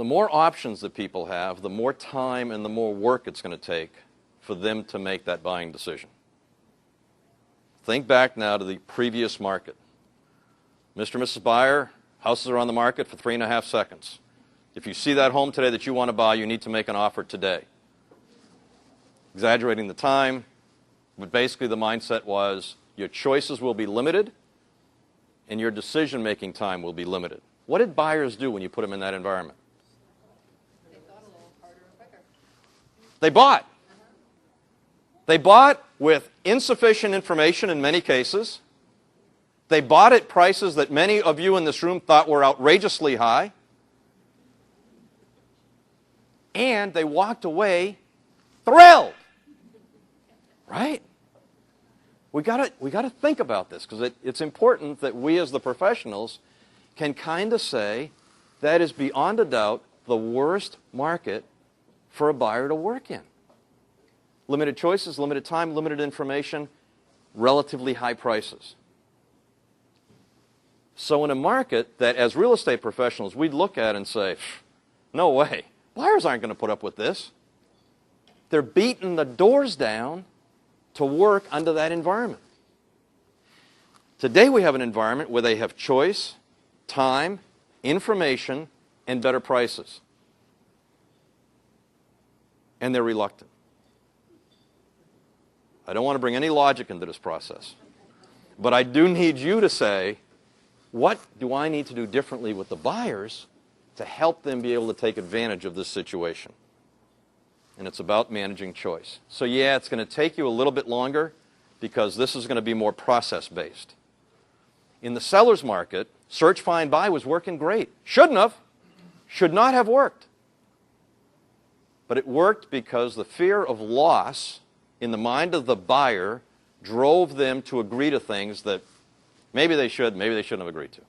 the more options that people have, the more time and the more work it's going to take for them to make that buying decision. Think back now to the previous market. Mr. and Mrs. Buyer, houses are on the market for 3.5 seconds. If you see that home today that you want to buy, you need to make an offer today. Exaggerating the time, but basically the mindset was your choices will be limited and your decision-making time will be limited. What did buyers do when you put them in that environment? They thought a little harder and quicker. They bought. They bought with insufficient information in many cases. They bought at prices that many of you in this room thought were outrageously high. And they walked away thrilled. Right? We got to think about this because it's important that we as the professionals can kind of say that is beyond a doubt the worst market for a buyer to work in. Limited choices, limited time, limited information, relatively high prices. So in a market that as real estate professionals we'd look at and say, no way, buyers aren't going to put up with this. They're beating the doors down to work under that environment. Today we have an environment where they have choice, time, information, and better prices. And they're reluctant. I don't want to bring any logic into this process. But I do need you to say, what do I need to do differently with the buyers to help them be able to take advantage of this situation? And it's about managing choice. So yeah, it's going to take you a little bit longer because this is going to be more process-based. In the seller's market, search, find, buy was working great. Shouldn't have. Should not have worked. But it worked because the fear of loss in the mind of the buyer drove them to agree to things that maybe they should, maybe they shouldn't have agreed to.